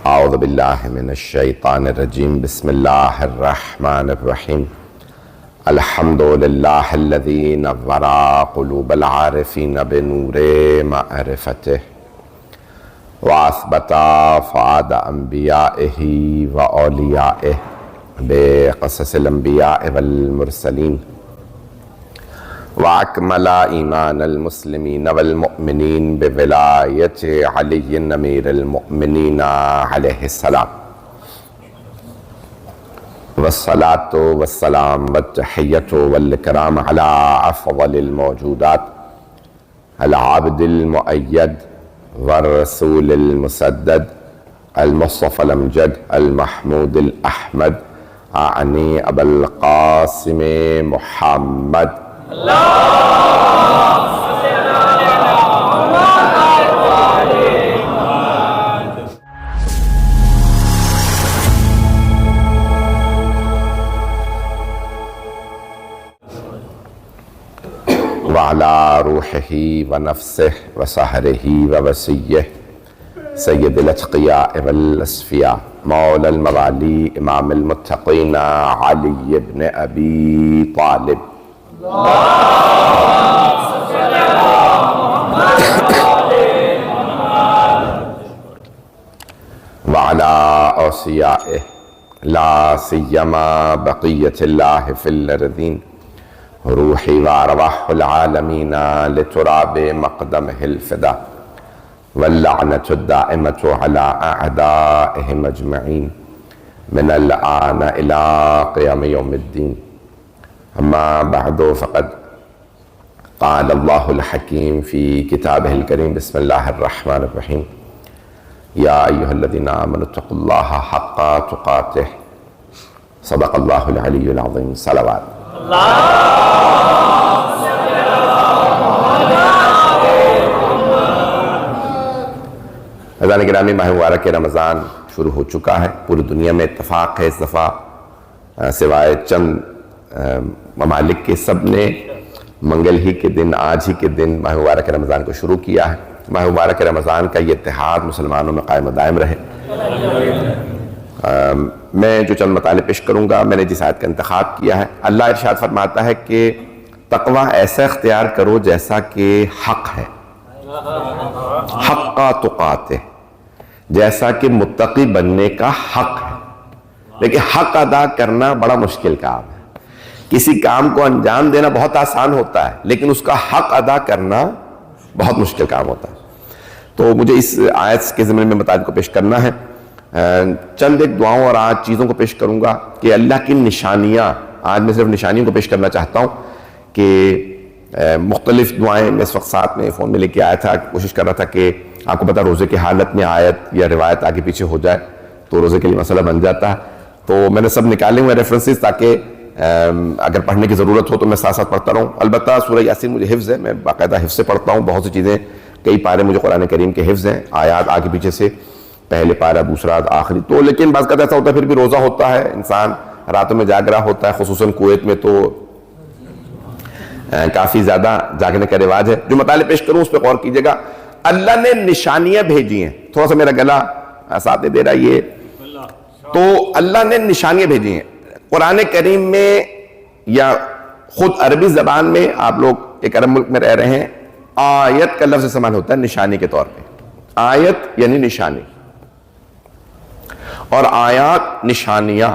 اعوذ باللہ من الشیطان الرجیم بسم اللہ الرحمن الرحیم الحمد للہ الذی نور قلوب العارفین بنور معرفتہ واثبت فؤاد انبیائہ واولیائہ بقصص الانبیاء والمرسلین وَأَكْمَلَ إِيمَانَ الْمُسْلِمِينَ وَالْمُؤْمِنِينَ بِوِلَایَةِ عَلِيٍّ أَمِيرِ الْمُؤْمِنِينَ عَلَيْهِ السَّلَامُ وَالصَّلَاةُ وَالسَّلَامُ وَالتَّحِيَّةُ وَالْإِكْرَامُ عَلَىٰ أَفْضَلِ الْمَوْجُودَاتِ الْعَبْدِ الْمُؤَيَّدِ وَالرَّسُولِ الْمُسَدَّدِ الْمُصْطَفَى الْأَمْجَدِ الْمَحْمُودِ الْأَحْمَدِ أعني أبا القاسم محمد وعلى روحه ونفسه وسهره ووسيه سید الاتقیاء والاسفیاء مولا الموالي امام المتقین علی بن ابی طالب وعلى اوصیائه لا سیما بقیة اللہ فی الارضین روحی وارواح العالمین لتراب مقدمه الفدا واللعنة الدائمة على أعدائهم أجمعين من الآن إلى قيام يوم الدين أما بعد فقد قال الله الحكيم في كتابه الكريم بسم الله الرحمن الرحيم يا أيها الذين آمنوا اتقوا الله حق تقاته صدق الله العلي العظيم صلوات عزیزان گرامی، ماہ مبارک رمضان شروع ہو چکا ہے۔ پوری دنیا میں اتفاق ہے اس دفعہ سوائے چند ممالک کے سب نے منگل ہی کے دن، آج ہی کے دن ماہ مبارک رمضان کو شروع کیا ہے۔ ماہ مبارک رمضان کا یہ اتحاد مسلمانوں میں قائم و دائم رہے۔ میں جو چند مطالب پیش کروں گا، میں نے جس آیت کا انتخاب کیا ہے، اللہ ارشاد فرماتا ہے کہ تقوی ایسا اختیار کرو جیسا کہ حق ہے، حق تقاتہ، جیسا کہ متقی بننے کا حق ہے۔ لیکن حق ادا کرنا بڑا مشکل کام ہے۔ کسی کام کو انجام دینا بہت آسان ہوتا ہے، لیکن اس کا حق ادا کرنا بہت مشکل کام ہوتا ہے۔ تو مجھے اس آیت کے ضمن میں مطالب کو پیش کرنا ہے۔ چند ایک دعاؤں اور آج چیزوں کو پیش کروں گا کہ اللہ کی نشانیاں، آج میں صرف نشانیوں کو پیش کرنا چاہتا ہوں کہ مختلف دعائیں میں اس وقت ساتھ میں فون میں لے کے آیا تھا، کوشش کر رہا تھا کہ آپ کو پتا روزے کی حالت میں آیت یا روایت آگے پیچھے ہو جائے تو روزے کے لیے مسئلہ بن جاتا ہے۔ تو میں نے سب نکالے ہوئے ریفرنسز تاکہ اگر پڑھنے کی ضرورت ہو تو میں ساتھ ساتھ پڑھتا رہوں۔ البتہ سورہ یاسین مجھے حفظ ہے، میں باقاعدہ حفظ سے پڑھتا ہوں، بہت سی چیزیں، کئی پارے مجھے قرآن کریم کے حفظ ہیں، آیات آگے پیچھے سے، پہلے پارہ، دوسرا، آخری۔ تو لیکن بعض کا ایسا ہوتا ہے پھر بھی روزہ ہوتا ہے، انسان راتوں میں جاگ رہا ہوتا ہے، خصوصاً کویت میں تو کافی زیادہ جاگنے کا رواج ہے۔ جو مطالب پیش کروں اس پہ غور کیجئے گا۔ اللہ نے نشانیاں بھیجی ہیں، تھوڑا سا میرا گلا ساتھ دے رہا ہے یہ، تو اللہ نے نشانیاں بھیجی ہیں قرآن کریم میں یا خود عربی زبان میں۔ آپ لوگ ایک عرب ملک میں رہ رہے ہیں، آیت کا لفظ استعمال ہوتا ہے نشانی کے طور پہ۔ آیت یعنی نشانی، اور آیات نشانیاں۔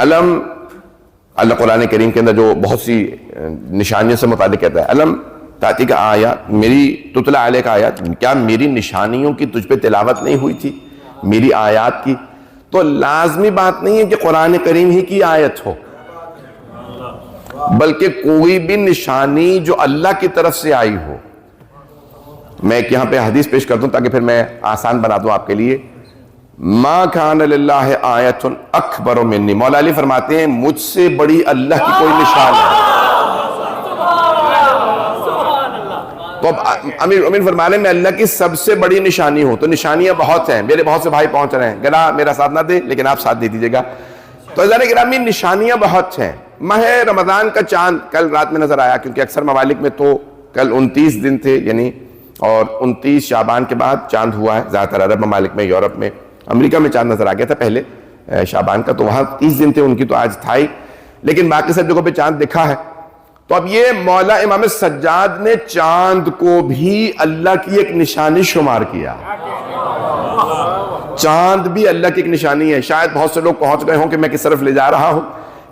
علم، اللہ قرآن کریم کے اندر جو بہت سی نشانیوں سے متعلق کہتا ہے، علم تاتی کا آیات میری تتلا علیہ کا آیات، کیا میری نشانیوں کی تجھ پہ تلاوت نہیں ہوئی تھی، میری آیات کی؟ تو لازمی بات نہیں ہے کہ قرآن کریم ہی کی آیت ہو، بلکہ کوئی بھی نشانی جو اللہ کی طرف سے آئی ہو۔ میں ایک یہاں پہ حدیث پیش کرتا ہوں تاکہ پھر میں آسان بنا دوں آپ کے لیے۔ ما کان للہ آیت اکبر منی، مولا علی فرماتے ہیں مجھ سے بڑی اللہ کی کوئی نشان ہے۔ تو اب امیر فرما رہے ہیں میں اللہ کی سب سے بڑی نشانی ہوں۔ تو نشانیاں بہت ہیں، میرے بہت سے بھائی پہنچ رہے ہیں، گلا میرا ساتھ نہ دے لیکن آپ ساتھ دے دیجئے گا۔ تو عزیزان گرامی نشانیاں بہت ہیں۔ ماہ رمضان کا چاند کل رات میں نظر آیا، کیونکہ اکثر ممالک میں تو کل 29 دن تھے، یعنی اور 29 شعبان کے بعد چاند ہوا ہے زیادہ تر عرب ممالک میں، یورپ میں، امریکہ میں چاند نظر آ گیا تھا پہلے شعبان کا، تو وہاں 30 دن تھے ان کی، تو آج تھا ہی، لیکن باقی سب جگہوں پہ چاند دکھا ہے۔ تو اب یہ مولا امام سجاد نے چاند کو بھی اللہ کی ایک نشانی شمار کیا۔ چاند بھی اللہ کی ایک نشانی ہے۔ شاید بہت سے لوگ پہنچ گئے ہوں کہ میں کس طرف لے جا رہا ہوں،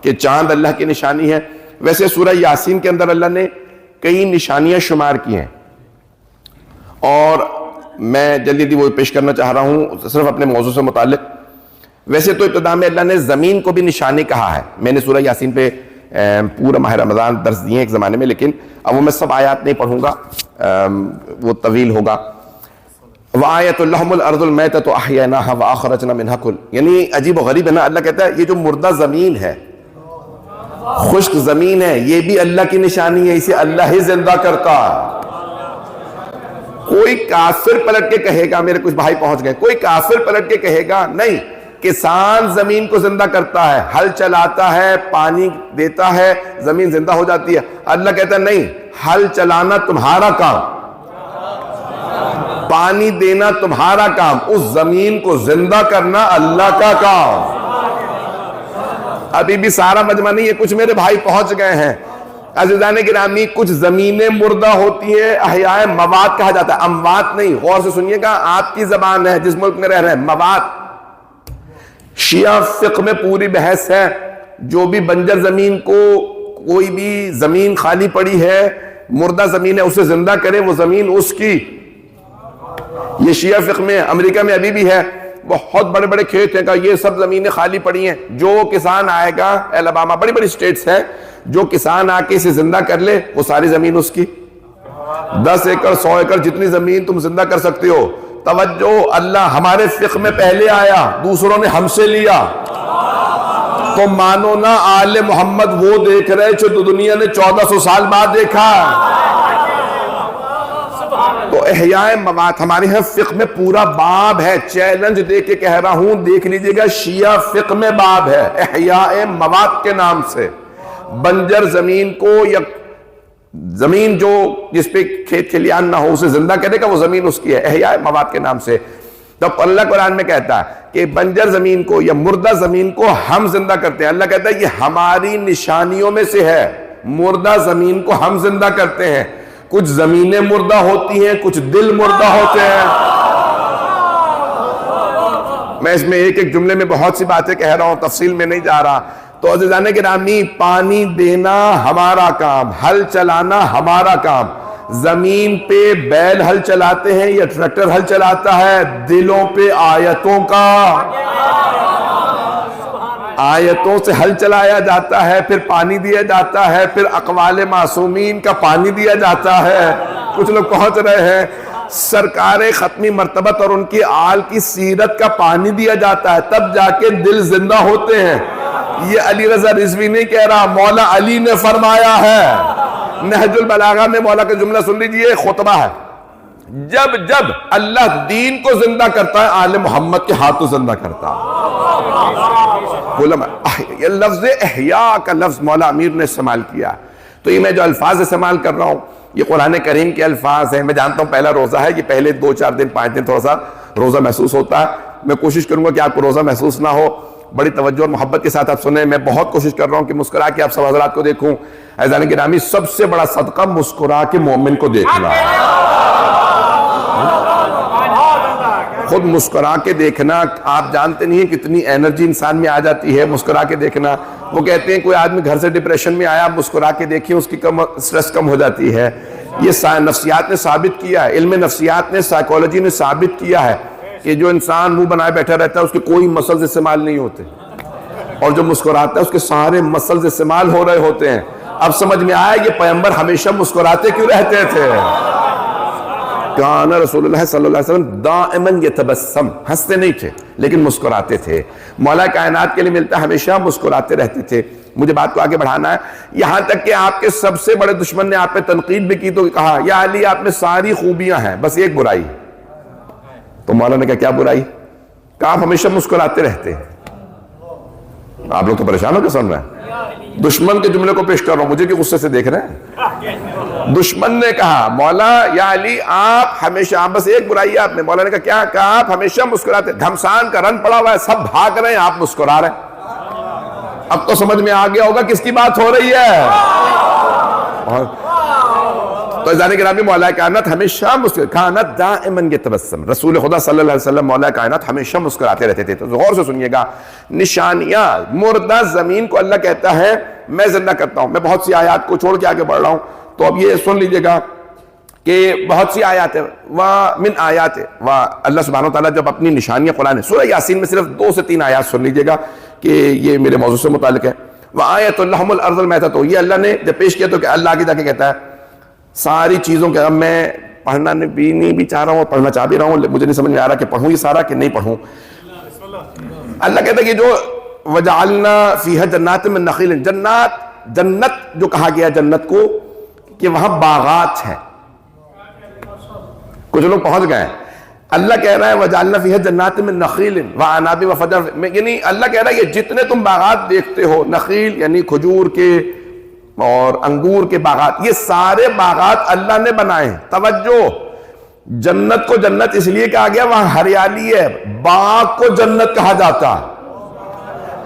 کہ چاند اللہ کی نشانی ہے۔ ویسے سورہ یاسین کے اندر اللہ نے کئی نشانیاں شمار کی ہیں، اور میں جلدی وہ پیش کرنا چاہ رہا ہوں صرف اپنے موضوع سے متعلق۔ ویسے تو ابتدا میں اللہ نے زمین کو بھی نشانی کہا ہے، میں نے سورہ یاسین پہ پورا ماہ رمضان درس دیے ایک زمانے میں، لیکن اب وہ میں سب آیات نہیں پڑھوں گا، وہ طویل ہوگا۔ وَآیَةٌ لَهُمُ الْأَرْضُ الْمَيْتَةُ أَحْيَيْنَاهَا وَأَخْرَجْنَا مِنْهَا كُلَّ، یعنی عجیب و غریب ہے نا، اللہ کہتا ہے یہ جو مردہ زمین ہے، خشک زمین ہے، یہ بھی اللہ کی نشانی ہے، اسے اللہ ہی زندہ کرتا ہے۔ کوئی کافر پلٹ کے کہے گا، میرے کچھ بھائی پہنچ گئے، کوئی کافر پلٹ کے کہے گا نہیں، کسان زمین کو زندہ کرتا ہے، ہل چلاتا ہے، پانی دیتا ہے، زمین زندہ ہو جاتی ہے۔ اللہ کہتا ہے نہیں، ہل چلانا تمہارا کام، پانی دینا تمہارا کام، اس زمین کو زندہ کرنا اللہ کا کام۔ ابھی بھی سارا مجمع نہیں ہے، کچھ میرے بھائی پہنچ گئے ہیں۔ عزیزان گرامی، کچھ زمینیں مردہ ہوتی ہیں، احیاء مواد کہا جاتا ہے، اموات نہیں۔ غور سے سنیے گا، آپ کی زبان ہے، جس ملک میں رہ رہے ہیں، مواد۔ شیعہ فقہ میں پوری بحث ہے، جو بھی بنجر زمین کو، کوئی بھی زمین خالی پڑی ہے، مردہ زمین ہے، اسے زندہ کرے، وہ زمین اس کی۔ یہ شیعہ فقہ میں، امریکہ میں ابھی بھی ہے، بہت بڑے بڑے کھیت ہیں، کہ یہ سب زمینیں خالی پڑی ہیں، جو کسان آئے گا، الاباما، بڑی بڑی سٹیٹس ہیں، جو کسان آ کے اسے زندہ کر لے، وہ ساری زمین اس کی۔ 10 ایکڑ 100 ایکڑ جتنی زمین تم زندہ کر سکتے ہو۔ توجہ، اللہ ہمارے فقہ میں پہلے آیا، دوسروں نے ہم سے لیا۔ تو مانو نا، آل محمد وہ دیکھ رہے جو دنیا نے 1400 سال بعد دیکھا۔ تو احیاء مواد ہمارے یہاں فقہ میں پورا باب ہے، چیلنج دے کے کہہ رہا ہوں، دیکھ لیجئے گا، شیعہ فقہ میں باب ہے احیاء مواد کے نام سے۔ بنجر زمین کو، یا زمین جو جس پہ کھیت کھلیان نہ ہو، اسے زندہ کرے گا، وہ زمین اس کی ہے، احیاء مواد کے نام سے۔ تب اللہ قرآن میں کہتا ہے کہ بنجر زمین کو یا مردہ زمین کو ہم زندہ کرتے ہیں۔ اللہ کہتا ہے یہ ہماری نشانیوں میں سے ہے، مردہ زمین کو ہم زندہ کرتے ہیں۔ کچھ زمینیں مردہ ہوتی ہیں، کچھ دل مردہ ہوتے ہیں۔ میں اس میں ایک ایک جملے میں بہت سی باتیں کہہ رہا ہوں، تفصیل میں نہیں جا رہا۔ تو عزیزان گرامی، پانی دینا ہمارا کام، ہل چلانا ہمارا کام۔ زمین پہ بیل ہل چلاتے ہیں یا ٹریکٹر ہل چلاتا ہے؟ دلوں پہ آیتوں کا، آیتوں سے ہل چلایا جاتا ہے، پھر پانی دیا جاتا ہے، پھر اقوال معصومین کا پانی دیا جاتا ہے۔ کچھ لوگ پہنچ رہے ہیں، سرکار ختمی مرتبت اور ان کی آل کی سیرت کا پانی دیا جاتا ہے، تب جا کے دل زندہ ہوتے ہیں۔ یہ علی رضا رضوی نہیں کہہ رہا، مولا علی نے فرمایا ہے۔ نہج البلاغہ میں مولا کا جملہ سن لیجئے، خطبہ ہے، جب جب اللہ دین کو زندہ کرتا ہے، آل محمد کے ہاتھوں زندہ کرتا ہے۔ یہ لفظ احیاء کا لفظ مولا امیر نے استعمال کیا، تو یہ میں جو الفاظ استعمال کر رہا ہوں، یہ قرآن کریم کے الفاظ ہیں۔ میں جانتا ہوں پہلا روزہ ہے، یہ پہلے 2-4 دن 5 دن تھوڑا سا روزہ محسوس ہوتا ہے۔ میں کوشش کروں گا کہ آپ کو روزہ محسوس نہ ہو، بڑی توجہ اور محبت کے ساتھ آپ سنیں۔ میں بہت کوشش کر رہا ہوں کہ مسکرا کے آپ سب حضرات کو دیکھوں۔ عزیزان گرامی، سب سے بڑا صدقہ مسکرا کے مومن کو دیکھنا ہے۔ خود مسکرا کے دیکھنا، آپ جانتے نہیں ہیں کتنی انرجی انسان میں آ جاتی ہے مسکرا کے دیکھنا۔ وہ کہتے ہیں کوئی آدمی گھر سے ڈپریشن میں آیا، مسکرا کے دیکھیں، اس کی سٹریس کم ہو جاتی ہے۔ یہ نفسیات نے ثابت کیا ہے، علم نفسیات نے، سائیکالوجی نے ثابت کیا ہے کہ جو انسان منہ بنائے بیٹھا رہتا ہے، اس کے کوئی مسلز استعمال نہیں ہوتے، اور جو مسکراتا ہے اس کے سارے مسلز استعمال ہو رہے ہوتے ہیں۔ اب سمجھ میں آیا یہ پیغمبر ہمیشہ مسکراتے کیوں رہتے تھے؟ کان رسول اللہ صلی اللہ علیہ وسلم دائماً یتبسم، ہنستے نہیں تھے لیکن مسکراتے تھے۔ مولا کائنات کے لیے ملتا، ہمیشہ مسکراتے رہتے تھے۔ مجھے بات کو آگے بڑھانا ہے، یہاں تک کہ آپ کے سب سے بڑے دشمن نے آپ پہ تنقید بھی کی، تو کہا یا علی آپ میں ساری خوبیاں ہیں، بس ایک برائی۔ تو مولا نے کہا کیا برائی؟ کہا آپ ہمیشہ مسکراتے رہتے ہیں۔ آپ لوگ تو پریشان ہو کے سن رہے ہیں، دشمن کے جملے کو پیش کر رہا ہوں، مجھے کہ غصے سے دیکھ رہے ہیں۔ دشمن نے کہا مولا یا علی آپ ہمیشہ، بس ایک برائی ہے آپ نے، مولا نے کہا کیا؟ کہا آپ ہمیشہ مسکراتے، گھمسان کا رن پڑا ہوا ہے، سب بھاگ رہے ہیں، آپ مسکرا رہے ہیں۔ اب تو سمجھ میں آ گیا ہوگا کس کی بات ہو رہی ہے۔ تو عزیزان گرامی، مولا کائنات ہمیشہ کانت دائما یتبسم، رسول خدا صلی اللہ علیہ وسلم مولا کائنات ہمیشہ مسکراتے رہتے تھے۔ تو غور سے سنیے گا، نشانیاں، مردہ زمین کو اللہ کہتا ہے میں زندہ کرتا ہوں۔ میں بہت سی آیات کو چھوڑ کے آگے بڑھ رہا ہوں، تو اب یہ سن لیجئے گا کہ بہت سی آیات ہیں، وَمِنْ آیات، اللہ سبحانہ وتعالیٰ جب اپنی نشانیاں قرآن، سورہ یاسین میں صرف 2 سے 3 آیات سن لیجئے گا کہ یہ میرے موضوع سے متعلق ہے۔ وَآیَةٌ لَهُمُ الْأَرْضُ الْمَيْتَةُ، یہ اللہ نے جب پیش کیا تو کہ اللہ آگے جا کے کہتا ہے ساری چیزوں کے، اب میں پڑھنا بھی نہیں چاہ رہا ہوں اور پڑھنا چاہ بھی رہا ہوں، مجھے نہیں سمجھ میں آ رہا کہ پڑھوں یہ سارا کہ نہیں پڑھوں۔ اللہ کہتا ہے کہ جو وَجَعَلْنَا فِيهَا جَنَّاتٍ مِّن نَخِيلٍ، جنت جو کہا گیا جنت کو کہ وہاں باغات ہیں، کچھ لوگ پہنچ گئے ہیں۔ اللہ کہہ رہا ہے وَجَعَلْنَا فِيهَا جَنَّاتٍ مِّن نَخِيلٍ وَأَعْنَابٍ وَفَجَّرٍ، یعنی اللہ کہہ رہا ہے کہ جتنے تم باغات دیکھتے ہو، نخیل یعنی کھجور کے اور انگور کے باغات، یہ سارے باغات اللہ نے بنائے ہیں۔ توجہ، جنت کو جنت اس لیے کہا گیا وہاں ہریالی ہے، باغ کو جنت کہا جاتا۔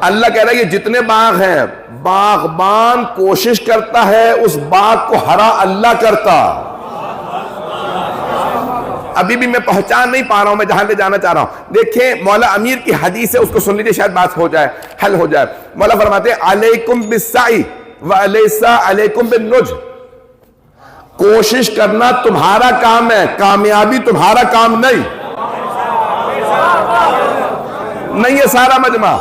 اللہ کہہ رہا ہے یہ جتنے باغ ہیں، باغبان کوشش کرتا ہے اس باغ کو ہرا اللہ کرتا۔ ابھی بھی میں پہنچان نہیں پا رہا ہوں، میں جہاں لے جانا چاہ رہا ہوں۔ دیکھیں مولا امیر کی حدیث ہے، اس کو سن لیجئے، شاید بات ہو جائے، حل ہو جائے۔ مولا فرماتے ہیں علیکم بالسعی وَعَلَيْسَ عَلَيْكُمْ بِالنُّجْ، کوشش کرنا تمہارا کام ہے، کامیابی تمہارا کام نہیں۔ نہیں ہے سارا مجمع،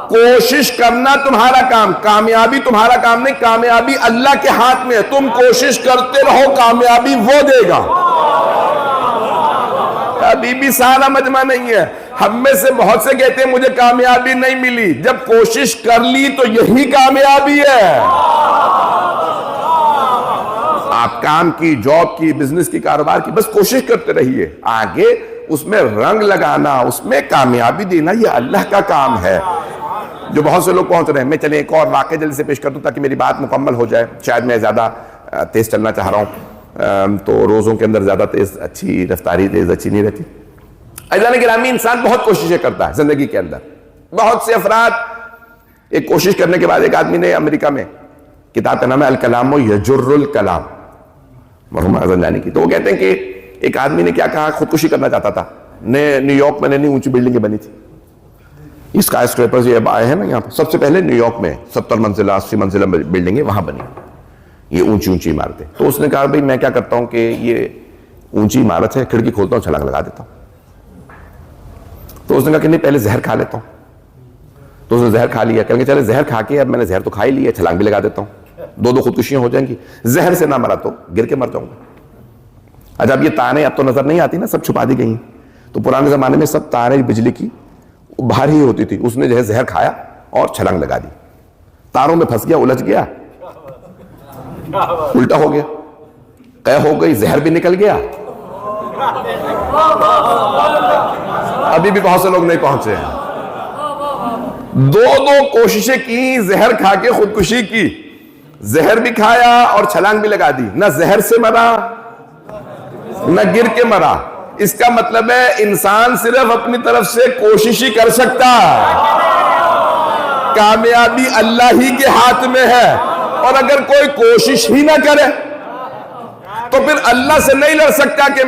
کوشش کرنا تمہارا کام، کامیابی تمہارا کام نہیں، کامیابی اللہ کے ہاتھ میں ہے، تم کوشش کرتے رہو، کامیابی وہ دے گا۔ ابھی بھی سارا مجمع نہیں ہے، ہم میں سے بہت سے کہتے ہیں مجھے کامیابی نہیں ملی، جب کوشش کر لی تو یہی کامیابی ہے۔ آپ کام کی، جاب کی، بزنس کی، کاروبار کی، بس کوشش کرتے رہیے، آگے اس میں رنگ لگانا، اس میں کامیابی دینا یہ اللہ کا کام ہے۔ جو بہت سے لوگ پہنچ رہے ہیں، میں چلیں ایک اور واقعہ جلدی سے پیش کر دوں تاکہ میری بات مکمل ہو جائے، شاید میں زیادہ تیز چلنا چاہ رہا ہوں تو روزوں کے اندر زیادہ تیز اچھی رفتاری تیز اچھی نہیں رہتی۔ عزیزان گرامی، انسان بہت کوششیں کرتا ہے زندگی کے اندر، بہت سے افراد ایک کوشش کرنے کے بعد، ایک آدمی نے امریکہ میں، کتاب کا نام ہے الکلام یجر الکلام، مرحوم اعظم جانی کی، تو وہ کہتے ہیں کہ ایک آدمی نے کیا کہا، خودکشی کرنا چاہتا تھا، نیو یارک میں نئی اونچی بلڈنگیں بنی تھی، اسکائی اسکریپرز یہ آئے ہیں نا یہاں پہ، سب سے پہلے نیو یارک میں 70 منزلہ 80 منزلہ بلڈنگیں وہاں بنی، یہ اونچی اونچی عمارتیں۔ تو اس نے کہا بھئی میں کیا کرتا ہوں کہ یہ اونچی عمارت ہے، کھڑکی کھولتا ہوں، چھلانگ لگا دیتا ہوں۔ تو اس نے کہا کہ نہیں پہلے زہر کھا لیتا ہوں، تو اس نے زہر کھا لیا، کہیں گے چلے زہر کھا کے اب میں نے زہر تو کھا ہی لیا، چھلانگ بھی لگا دیتا ہوں، 2 خودکشیاں ہو جائیں گی، زہر سے نہ مرا تو گر کے مر جاؤں گا۔ اچھا اب یہ تاریں اب تو نظر نہیں آتی نا، سب چھپا دی گئی، تو پرانے زمانے میں سب تاریں بجلی کی باہر ہی ہوتی تھی، اس نے جو ہے زہر کھایا اور چھلانگ لگا دی، تاروں میں پھنس گیا، الجھ گیا، الٹا ہو گیا، قے ہو گئی، زہر بھی نکل گیا۔ ابھی بھی بہت سے لوگ نہیں پہنچے ہیں، 2 کوششیں کی، زہر کھا کے خودکشی کی، زہر بھی کھایا اور چھلانگ بھی لگا دی، نہ زہر سے مرا نہ گر کے مرا۔ اس کا مطلب ہے انسان صرف اپنی طرف سے کوشش ہی کر سکتا ہے، کامیابی اللہ ہی کے ہاتھ میں ہے، اور اگر کوئی کوشش ہی نہ کرے تو پھر اللہ سے نہیں لڑ سکتا کہ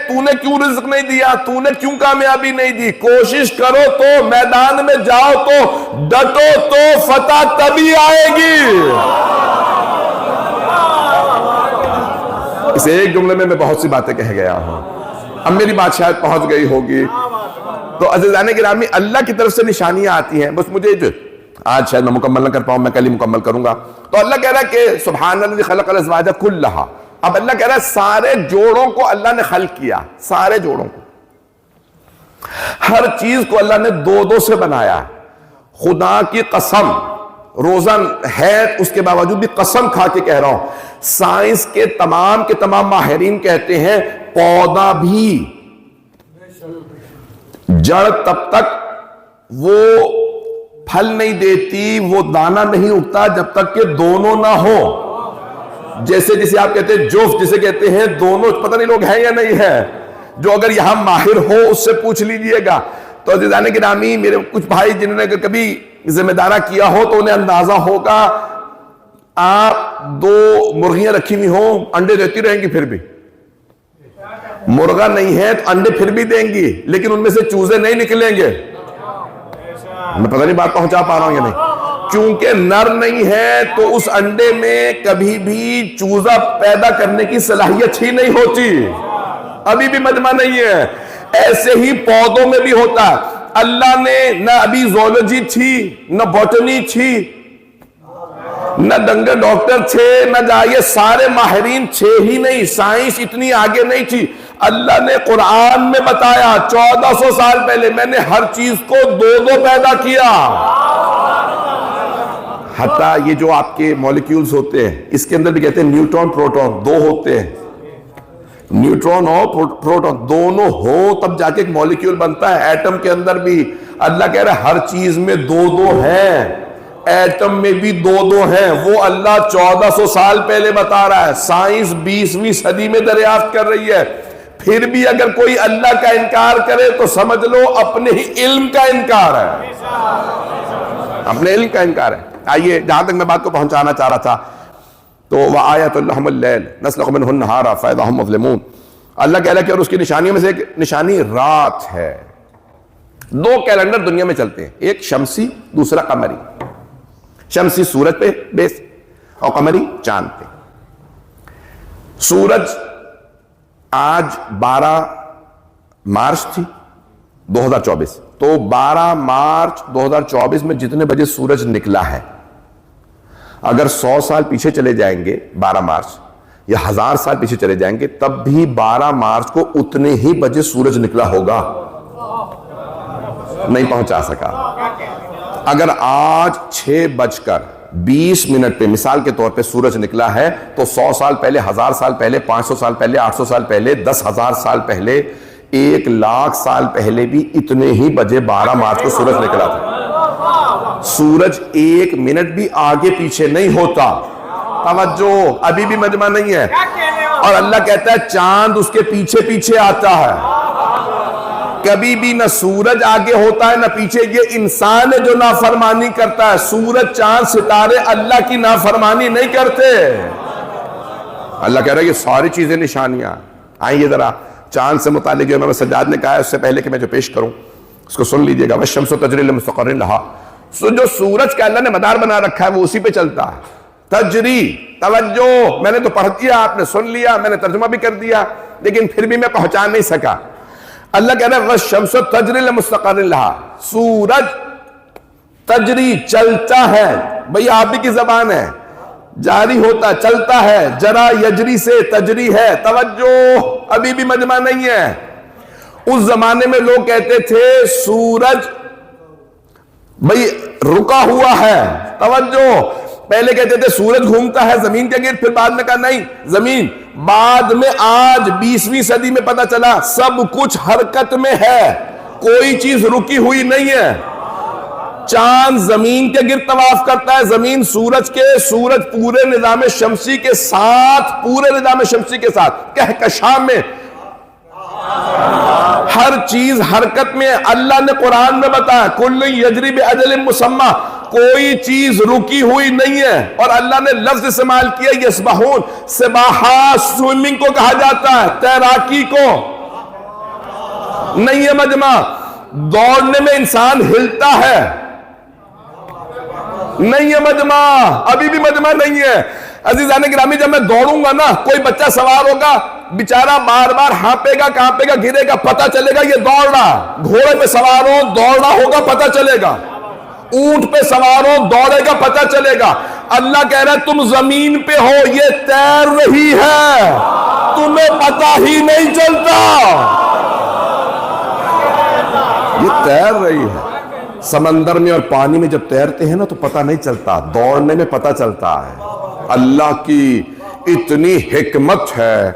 تو نے کیوں رزق نہیں دیا، تو نے کیوں کامیابی نہیں دی۔ کوشش کرو تو، میدان میں جاؤ تو، ڈٹو تو فتح تبھی آئے گی۔ اس ایک جملے میں بہت سی باتیں کہہ گیا ہوں، اب میری بات شاید پہنچ گئی ہوگی۔ تو عزیزان گرامی، اللہ کی طرف سے نشانیاں آتی ہیں، بس مجھے جو آج شاید میں مکمل نہ کر پاؤں، میں کل ہی مکمل کروں گا۔ تو اللہ کہہ رہا ہے کہ سبحان الذی خلق الازواج کلھا، اب اللہ کہہ رہا ہے سارے جوڑوں کو اللہ نے خلق کیا، سارے جوڑوں کو، ہر چیز کو اللہ نے 2 سے بنایا۔ خدا کی قسم، روزہ ہے اس کے باوجود بھی قسم کھا کے کہہ رہا ہوں، سائنس کے تمام ماہرین کہتے ہیں پودا بھی جڑ تب تک وہ پھل نہیں دیتی، وہ دانہ نہیں اگتا جب تک کہ دونوں نہ ہو۔ جیسے جسے آپ کہتے ہیں جوف جسے کہتے ہیں دونوں، پتہ نہیں لوگ ہیں یا نہیں ہے، جو اگر یہاں ماہر ہو اس سے پوچھ لیجئے گا. تو عزیزان گرامی، میرے کچھ بھائی جنہوں نے اگر کبھی ذمہ دارہ کیا ہو تو انہیں اندازہ ہوگا، آپ 2 مرغیاں رکھی ہوئی ہوں، انڈے دیتی رہیں گی، پھر بھی مرغا نہیں ہے تو انڈے پھر بھی دیں گی، لیکن ان میں سے چوزے نہیں نکلیں گے. میں پتہ نہیں بات پہنچا پا رہا ہوں یا نہیں. کیونکہ نر نہیں ہے تو اس انڈے میں کبھی بھی چوزہ پیدا کرنے کی صلاحیت ہی نہیں ہوتی، ابھی بھی مجمع نہیں ہے. ایسے ہی پودوں میں بھی ہوتا. اللہ نے نہ ابھی زولوجی تھی، نہ بوٹنی تھی، نہ ڈنگر ڈاکٹر تھے، نہ جائے سارے ماہرین تھے ہی نہیں، سائنس اتنی آگے نہیں تھی. اللہ نے قرآن میں بتایا 1400 سال پہلے میں نے ہر چیز کو 2 پیدا کیا. حتیٰ یہ جو آپ کے مولیکیولز ہوتے ہیں اس کے اندر بھی کہتے ہیں نیوٹرون پروٹون 2 ہوتے ہیں. نیوٹرون اور پروٹون دونوں ہو تب جا کے ایک مولیکیول بنتا ہے. ایٹم کے اندر بھی اللہ کہہ رہا ہے ہر چیز میں 2 ہیں، ایٹم میں بھی 2 ہیں. وہ اللہ 1400 سال پہلے بتا رہا ہے، سائنس 20ویں صدی میں دریافت کر رہی ہے. پھر بھی اگر کوئی اللہ کا انکار کرے تو سمجھ لو اپنے ہی علم کا انکار ہے، اپنے علم کا انکار ہے. آئیے جہاں تک میں بات کو پہنچانا چاہ رہا تھا تو وَآیَةٌ لَهُمُ اللَّيْلُ نَسْلُخُ مِنْهُ النَّهَارَ فَإِذَا هُمْ مُظْلِمُونَ. اللہ کہہ رہا ہے کہ اور اس کی نشانیوں میں سے ایک نشانی رات ہے. 2 کیلنڈر دنیا میں چلتے ہیں، ایک شمسی دوسرا قمری. شمسی سورج پہ بیس اور قمری چاند پہ. سورج آج 12 مارچ تھی 2024، تو 12 مارچ 2024 میں جتنے بجے سورج نکلا ہے، اگر 100 سال پیچھے چلے جائیں گے 12 مارچ یا 1000 سال پیچھے چلے جائیں گے تب بھی 12 مارچ کو اتنے ہی بجے سورج نکلا ہوگا، نہیں پہنچا سکا. اگر آج 6:20 پہ مثال کے طور پہ سورج نکلا ہے تو 100 سال پہلے، 1000 سال پہلے، 500 سال پہلے، 800 سال پہلے، 10,000 سال پہلے، 1,00,000 سال پہلے بھی اتنے ہی بجے 12 مارچ کو سورج نکلا تھا. سورج 1 منٹ بھی آگے پیچھے نہیں ہوتا. توجہ، ابھی بھی مجمع نہیں ہے. اور اللہ کہتا ہے چاند اس کے پیچھے پیچھے آتا ہے. کبھی بھی نہ سورج آگے ہوتا ہے نہ پیچھے. یہ انسان ہے جو نافرمانی کرتا ہے. سورج چاند ستارے اللہ کی نافرمانی نہیں کرتے. اللہ کہہ رہا ہے یہ ساری چیزیں نشانیاں. آئیے ذرا چاند سے متعلق جو امام سجاد نے کہا ہے اس سے پہلے کہ میں جو پیش کروں اس کو سن لیجئے گا. وَالشَّمْسُ تَجْرِي لِمُسْتَقَرٍّ لَهَا. جو سورج کا اللہ نے مدار بنا رکھا ہے وہ اسی پہ چلتا ہے. تجری، توجہ، میں نے تو پڑھ دیا، آپ نے سن لیا، میں نے ترجمہ بھی کر دیا، لیکن پھر بھی میں پہنچا نہیں سکا. اللہ کہہ رہا ہے وَالشَّمْسُ تَجْرِي لِمُسْتَقَرٍّ لَهَا. سورج تجری چلتا ہے. بھئی آپ بھی کی زبان ہے، جاری ہوتا چلتا ہے. جرا یجری سے تجری ہے. توجہ، ابھی بھی مجمع نہیں ہے. اس زمانے میں لوگ کہتے تھے سورج بھئی رکا ہوا ہے. توجہ، پہلے کہتے تھے سورج گھومتا ہے زمین کے گرد، پھر بعد میں کہا نہیں زمین. بعد میں آج 20ویں صدی میں پتا چلا سب کچھ حرکت میں ہے، کوئی چیز رکی ہوئی نہیں ہے. چاند زمین کے گرد طواف کرتا ہے، زمین سورج کے، سورج پورے نظام شمسی کے ساتھ، پورے نظام شمسی کے ساتھ کہکشاں میں ہر چیز حرکت میں. اللہ نے قرآن میں بتایا کل یجری بأجل مسمى، کوئی چیز رکی ہوئی نہیں ہے. اور اللہ نے لفظ استعمال کیا یسبحون. سباحہ سوئمنگ کو کہا جاتا ہے، تیراکی کو نہیں ہے مجمع. دوڑنے میں انسان ہلتا ہے، نہیں ہے مجمع، ابھی بھی مجمع نہیں ہے. عزیزان گرامی جب میں دوڑوں گا نا کوئی بچہ سوار ہوگا بیچارہ بار بار ہانپے گا، کانپے گا، گرے گا، پتہ چلے گا یہ دوڑ رہا. گھوڑے پہ سوار ہو دوڑنا ہوگا، پتہ چلے گا. اونٹ پہ سوار ہو دوڑے گا، پتہ چلے گا. اللہ کہہ رہا ہے تم زمین پہ ہو، یہ تیر رہی ہے، تمہیں پتہ ہی نہیں چلتا. یہ تیر رہی ہے. سمندر میں اور پانی میں جب تیرتے ہیں نا تو پتہ نہیں چلتا، دوڑنے میں پتہ چلتا ہے. اللہ کی اتنی حکمت ہے.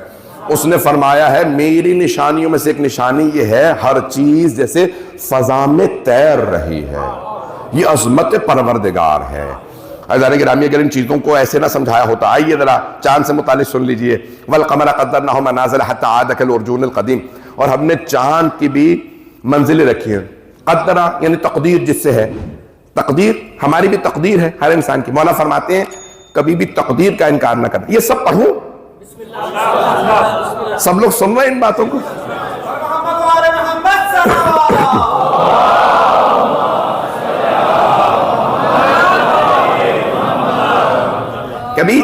اس نے فرمایا ہے میری نشانیوں میں سے ایک نشانی یہ ہے ہر چیز جیسے فضا میں تیر رہی ہے. یہ عظمت پروردگار ہے. عزیزان گرامی اگر ان چیزوں کو ایسے نہ سمجھایا ہوتا، آئیے ذرا چاند سے متعلق سن لیجئے، وَالْقَمَرَ قَدَّرْنَاهُ مَنَازِلَ حَتَّىٰ عَادَ كَالْعُرْجُونِ الْقَدِيمِ، اور ہم نے چاند کی بھی منزلیں رکھی ہیں. قدرہ یعنی تقدیر جس سے ہے، تقدیر ہماری بھی تقدیر ہے ہر انسان کی. مولا فرماتے ہیں کبھی بھی تقدیر کا انکار نہ کرنا. یہ سب پڑھوں، سب لوگ سن رہے ہیں ان باتوں کو؟ کبھی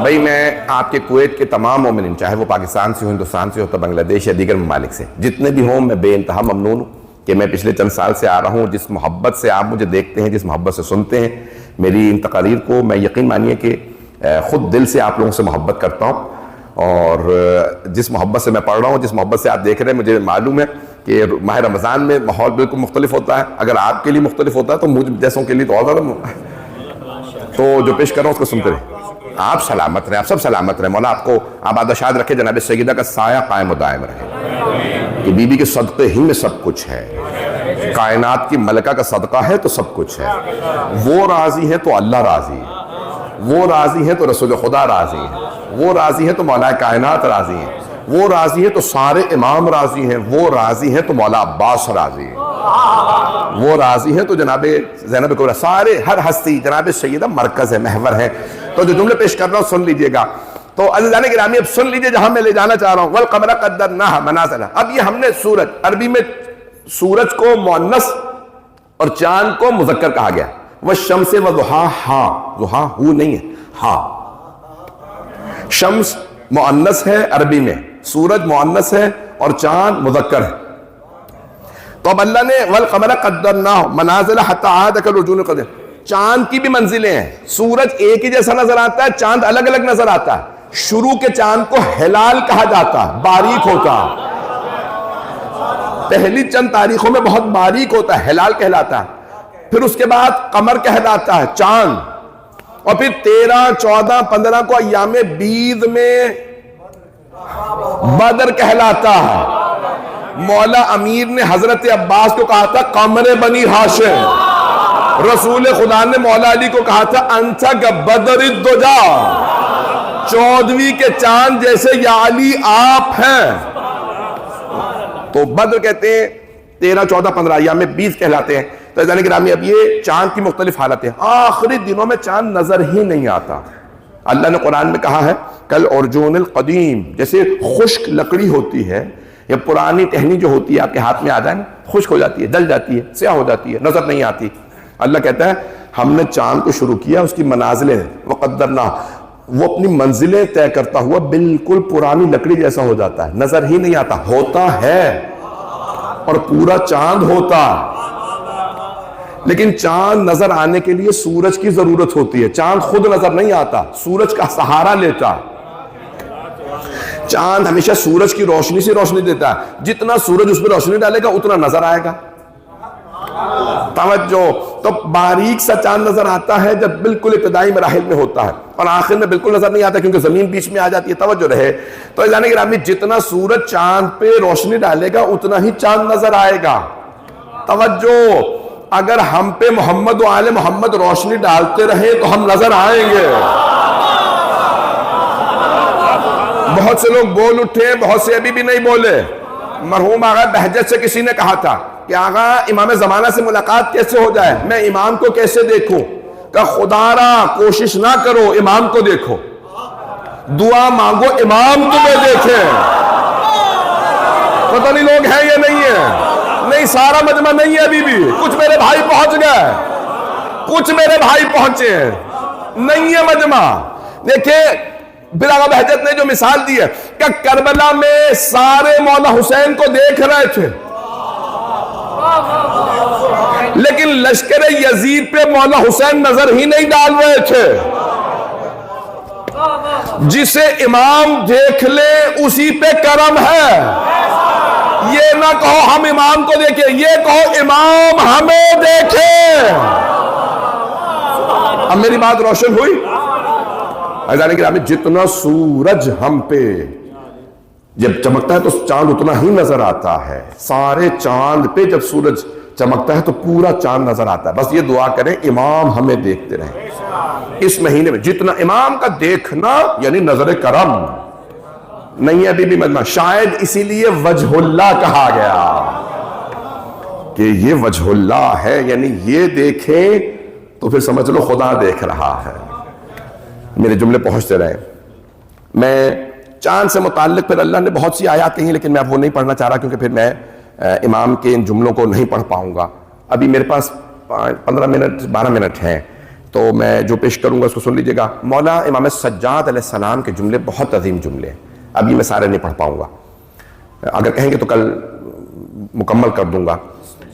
بھائی میں آپ کے کویت کے تمام مومنین، چاہے وہ پاکستان سے ہو، ہندوستان سے ہو، تو بنگلہ دیش یا دیگر ممالک سے، جتنے بھی ہوں، میں بے انتہا ممنون ہوں کہ میں پچھلے چند سال سے آ رہا ہوں. جس محبت سے آپ مجھے دیکھتے ہیں، جس محبت سے سنتے ہیں میری ان تقاریر کو، میں یقین مانیے کہ خود دل سے آپ لوگوں سے محبت کرتا ہوں. اور جس محبت سے میں پڑھ رہا ہوں، جس محبت سے آپ دیکھ رہے ہیں، مجھے معلوم ہے کہ ماہ رمضان میں ماحول بالکل مختلف ہوتا ہے. اگر آپ کے لیے مختلف ہوتا ہے تو مجھ جیسوں کے لیے تو اور زیادہ. تو جو پیش کر رہا ہوں اس کو سنتے رہے. آپ سلامت رہیں، آپ سب سلامت رہیں. مولا آپ کو آباد و شاد رکھے، جناب سیدہ کا سایہ قائم و دائم رہے. کہ بی بی کے صدقے ہی میں سب کچھ ہے، کائنات کی ملکہ کا صدقہ ہے تو سب کچھ ہے. وہ راضی ہے تو اللہ راضی ہے، وہ راضی ہے تو رسول خدا راضی ہے، وہ راضی ہے تو مولا کائنات راضی ہے، وہ راضی ہے تو سارے امام راضی ہیں، وہ راضی ہے تو مولا عباس راضی ہے، وہ راضی ہے تو جناب زینب کبریٰ، سارے ہر ہستی جناب سیدہ مرکز ہے، محور ہے. تو جو جملے پیش کر رہا ہوں سن لیجئے گا. تو عزیزان گرامی اب سن لیجئے جہاں میں لے جانا چاہ رہا ہوں. وَالْقَمَرَ قَدَّرْنَاهُ مَنَازِلَ. اب یہ ہم نے سورج، عربی میں سورج کو مؤنث اور چاند کو مذکر کہا گیا. وَالشَّمْسِ وَضُحَاهَا، ضحا ہو نہیں ہے، ہا. شمس مؤنث ہے عربی میں، سورج مؤنث ہے اور چاند مذکر ہے. تو اب اللہ نے وَالْقَمَرَ قَدَّرْنَاهُ مَنَازِلَ حَتَّىٰ عَادَ كَالْعُرْجُونِ الْقَدِيمِ. چاند کی بھی منزلیں ہیں. سورج ایک ہی جیسا نظر آتا ہے، چاند الگ الگ نظر آتا ہے. شروع کے چاند کو ہلال کہا جاتا ہے، باریک ہوتا ہے. پہلی چند تاریخوں میں بہت باریک ہوتا ہے، ہلال کہلاتا ہے. پھر اس کے بعد قمر کہلاتا ہے، چاند. اور پھر 13، 14، 15 کو ایام بیض میں بدر کہلاتا ہے. مولا امیر نے حضرت عباس کو کہا تھا قمر بنی ہاشم. رسول خدا نے مولا علی کو کہا تھا انتا کا بدر الدجا، 14ویں کے چاند جیسے یا علی آپ ہیں. تو بدر کہتے ہیں، 13، 14، 15 ایام بیض کہلاتے ہیں. تو عزیزان گرامی اب یہ چاند کی مختلف حالتیں. آخری دنوں میں چاند نظر ہی نہیں آتا. اللہ نے قرآن میں کہا ہے کالعرجون القدیم، جیسے خشک لکڑی ہوتی ہے یا پرانی ٹہنی جو ہوتی ہے آپ کے ہاتھ میں آ جائے نا، خشک ہو جاتی ہے، جل جاتی ہے، سیاہ ہو جاتی ہے، نظر نہیں آتی. اللہ کہتا ہے ہم نے چاند کو شروع کیا، اس کی منازلیں وقدرناہ، وہ اپنی منزلیں طے کرتا ہوا بالکل پرانی لکڑی جیسا ہو جاتا ہے، نظر ہی نہیں آتا. ہوتا ہے اور پورا چاند ہوتا، لیکن چاند نظر آنے کے لیے سورج کی ضرورت ہوتی ہے. چاند خود نظر نہیں آتا، سورج کا سہارا لیتا. چاند ہمیشہ سورج کی روشنی سے روشنی دیتا ہے، جتنا سورج اس پہ روشنی ڈالے گا اتنا نظر آئے گا. توجہ. تو باریک سا چاند نظر آتا ہے جب بالکل ابتدائی مراحل میں ہوتا ہے، اور آخر میں بالکل نظر نہیں آتا کیونکہ زمین بیچ میں آ جاتی ہے. توجہ رہے. تو جانے گرامی جتنا سورج چاند پہ روشنی ڈالے گا اتنا ہی چاند نظر آئے گا. توجہ. اگر ہم پہ محمد و آل محمد روشنی ڈالتے رہے تو ہم نظر آئیں گے. بہت سے لوگ بول اٹھے، بہت سے ابھی بھی نہیں بولے. مرحوم آغا بہجت سے کسی نے کہا تھا کہ آغا امام زمانہ سے ملاقات کیسے ہو جائے، میں امام کو کیسے دیکھوں؟ کہ خدا را کوشش نہ کرو، امام کو دیکھو، دعا مانگو امام تمہیں دیکھے. پتہ نہیں لوگ ہیں یا نہیں ہیں. نہیں، سارا مجمع نہیں ہے ابھی بھی. کچھ میرے بھائی پہنچ گئے، کچھ میرے بھائی پہنچے ہیں، نہیں ہے مجمع. دیکھیں پھر آقا بہجت نے جو مثال دی ہے کہ کربلا میں سارے مولا حسین کو دیکھ رہے تھے، لیکن لشکر یزید پہ مولا حسین نظر ہی نہیں ڈال رہے تھے. جسے امام دیکھ لے اسی پہ کرم ہے. یہ نہ کہو ہم امام کو دیکھیں، یہ کہو امام ہمیں دیکھیں. اب میری بات روشن ہوئی؟ عزیزان گرامی جتنا سورج ہم پہ جب چمکتا ہے تو چاند اتنا ہی نظر آتا ہے. سارے چاند پہ جب سورج چمکتا ہے تو پورا چاند نظر آتا ہے. بس یہ دعا کریں امام ہمیں دیکھتے رہیں اس مہینے میں. جتنا امام کا دیکھنا یعنی نظر کرم نہیں ہے ابھی بھی مجمع. شاید اسی لیے وجہ اللہ کہا گیا کہ یہ وجہ اللہ ہے, یعنی یہ دیکھیں تو پھر سمجھ لو خدا دیکھ رہا ہے. میرے جملے پہنچتے رہے. میں چاند سے متعلق پھر اللہ نے بہت سی آیات کہیں, لیکن میں اب وہ نہیں پڑھنا چاہ رہا کیونکہ پھر میں امام کے ان جملوں کو نہیں پڑھ پاؤں گا. ابھی میرے پاس 15 منٹ 12 منٹ ہیں تو میں جو پیش کروں گا اس کو سن لیجئے گا. مولا امام سجاد علیہ السلام کے جملے بہت عظیم جملے ہیں, ابھی میں سارے نہیں پڑھ پاؤں گا. اگر کہیں گے تو کل مکمل کر دوں گا.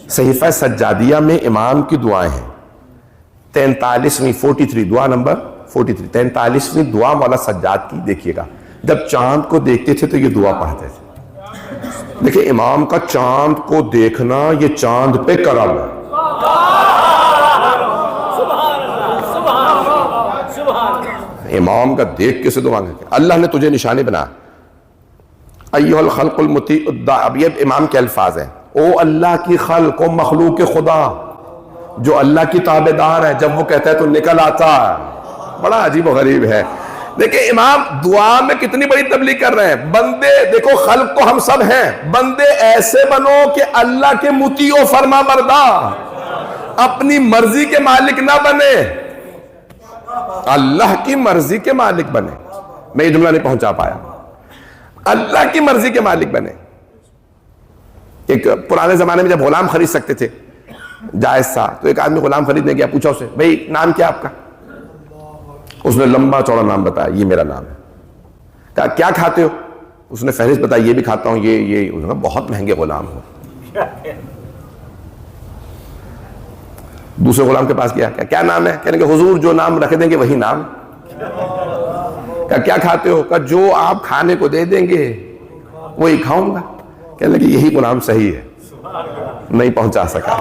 صحیفہ سجادیہ میں امام کی دعائیں ہیں. 43ویں 43 دعا نمبر 43 43ویں دعا مولا سجاد کی دیکھیے گا. جب چاند کو دیکھتے تھے تو یہ دعا پڑھتے تھے. دیکھیں امام کا چاند کو دیکھنا یہ چاند پہ کرم ہے. امام کا دیکھ کے سے دعا کرتے. اللہ نے تجھے نشانی بنا. ایھا الخلق المطیع الداع. اب یہ امام کے الفاظ ہیں. او اللہ کی خلق و مخلوق خدا جو اللہ کی تابعدار ہے, جب وہ کہتا ہے تو نکل آتا ہے. بڑا عجیب و غریب ہے. دیکھیں امام دعا میں کتنی بڑی تبلیغ کر رہے ہیں. بندے دیکھو خلق کو ہم سب ہیں, بندے ایسے بنو کہ اللہ کے مطیع و فرما بردار, اپنی مرضی کے مالک نہ بنے, اللہ کی مرضی کے مالک بنے. میں یہ جملہ نہیں پہنچا پایا. اللہ کی مرضی کے مالک بنے. ایک پرانے زمانے میں جب غلام خرید سکتے تھے جائز تھا, تو ایک آدمی غلام خریدنے گیا, پوچھا اسے بھئی نام کیا آپ کا؟ اس نے لمبا چوڑا نام بتایا, یہ میرا نام ہے. کہا کیا کھاتے ہو؟ اس نے فہرست بتائی, یہ بھی کھاتا ہوں یہ. اس نے کہا بہت مہنگے غلام ہو. دوسرے غلام کے پاس گیا, کیا نام ہے؟ کہنے کہ حضور جو نام رکھ دیں گے وہی نام. کہا کیا کھاتے ہو؟ کہا جو آپ کھانے کو دے دیں گے وہی کھاؤں گا. کہنے لگے یہی غلام صحیح ہے. نہیں پہنچا سکا.